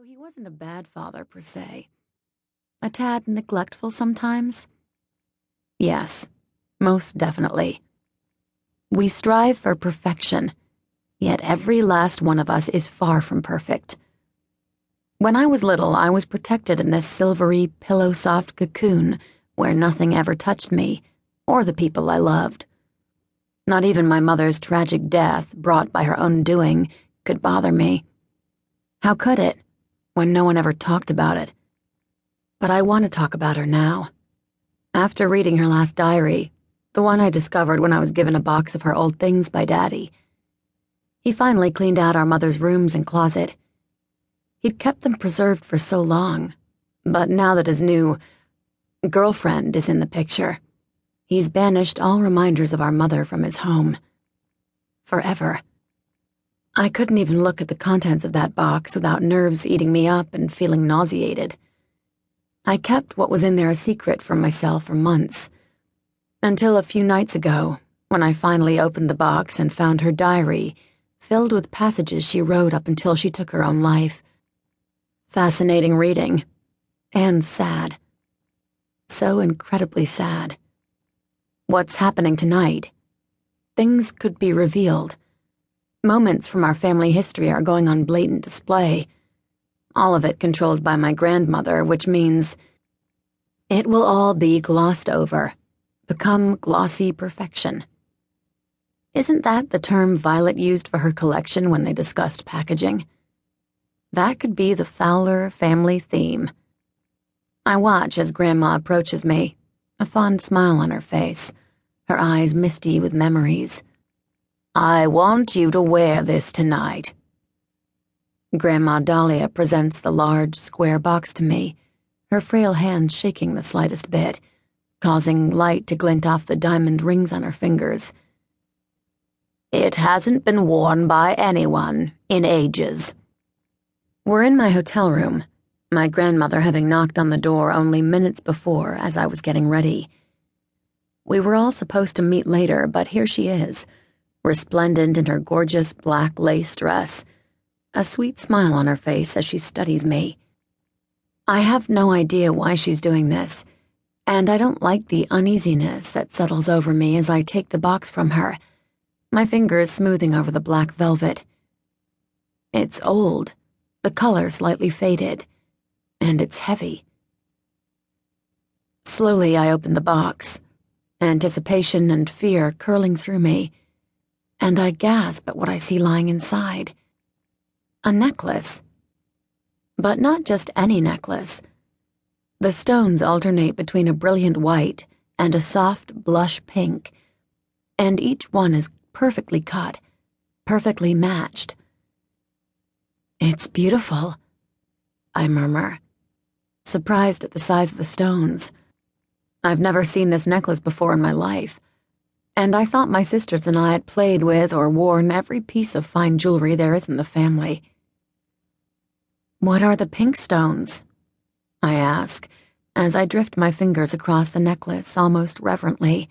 Though he wasn't a bad father per se. A tad neglectful sometimes? Yes, most definitely. We strive for perfection, yet every last one of us is far from perfect. When I was little, I was protected in this silvery, pillow-soft cocoon where nothing ever touched me or the people I loved. Not even my mother's tragic death, brought by her own doing, could bother me. How could it, when no one ever talked about it? But I want to talk about her now. After reading her last diary, the one I discovered when I was given a box of her old things by Daddy, he finally cleaned out our mother's rooms and closet. He'd kept them preserved for so long, but now that his new girlfriend is in the picture, he's banished all reminders of our mother from his home. Forever. I couldn't even look at the contents of that box without nerves eating me up and feeling nauseated. I kept what was in there a secret from myself for months, until a few nights ago, when I finally opened the box and found her diary filled with passages she wrote up until she took her own life. Fascinating reading, and sad. So incredibly sad. What's happening tonight? Things could be revealed. Moments from our family history are going on blatant display. All of it controlled by my grandmother, which means it will all be glossed over, become glossy perfection. Isn't that the term Violet used for her collection when they discussed packaging? That could be the Fowler family theme. I watch as Grandma approaches me, a fond smile on her face, her eyes misty with memories. I want you to wear this tonight. Grandma Dahlia presents the large, square box to me, her frail hands shaking the slightest bit, causing light to glint off the diamond rings on her fingers. It hasn't been worn by anyone in ages. We're in my hotel room, my grandmother having knocked on the door only minutes before as I was getting ready. We were all supposed to meet later, but here she is, resplendent in her gorgeous black lace dress, a sweet smile on her face as she studies me. I have no idea why she's doing this, and I don't like the uneasiness that settles over me as I take the box from her, my fingers smoothing over the black velvet. It's old, the color slightly faded, and it's heavy. Slowly I open the box, anticipation and fear curling through me, and I gasp at what I see lying inside. A necklace. But not just any necklace. The stones alternate between a brilliant white and a soft blush pink, and each one is perfectly cut, perfectly matched. It's beautiful, I murmur, surprised at the size of the stones. I've never seen this necklace before in my life, and I thought my sisters and I had played with or worn every piece of fine jewelry there is in the family. What are the pink stones? I ask, as I drift my fingers across the necklace almost reverently.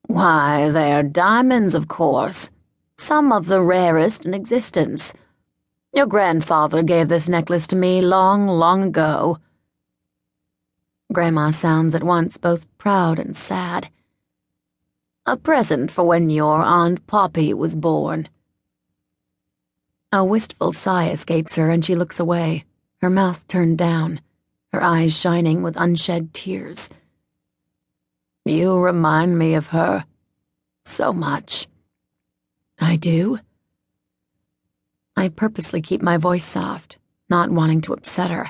Why, they're diamonds, of course. Some of the rarest in existence. Your grandfather gave this necklace to me long, long ago. Grandma sounds at once both proud and sad. A present for when your Aunt Poppy was born. A wistful sigh escapes her and she looks away, her mouth turned down, her eyes shining with unshed tears. You remind me of her. So much. I do? I purposely keep my voice soft, not wanting to upset her.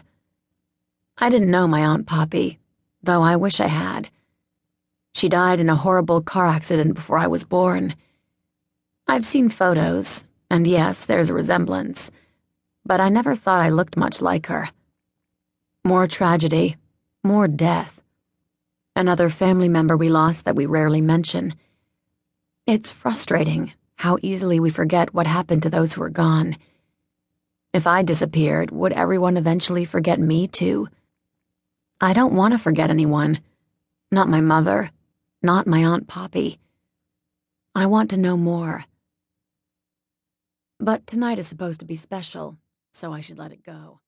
I didn't know my Aunt Poppy, though I wish I had. She died in a horrible car accident before I was born. I've seen photos, and yes, there's a resemblance, but I never thought I looked much like her. More tragedy, more death. Another family member we lost that we rarely mention. It's frustrating how easily we forget what happened to those who are gone. If I disappeared, would everyone eventually forget me too? I don't want to forget anyone. Not my mother, not my Aunt Poppy. I want to know more. But tonight is supposed to be special, so I should let it go.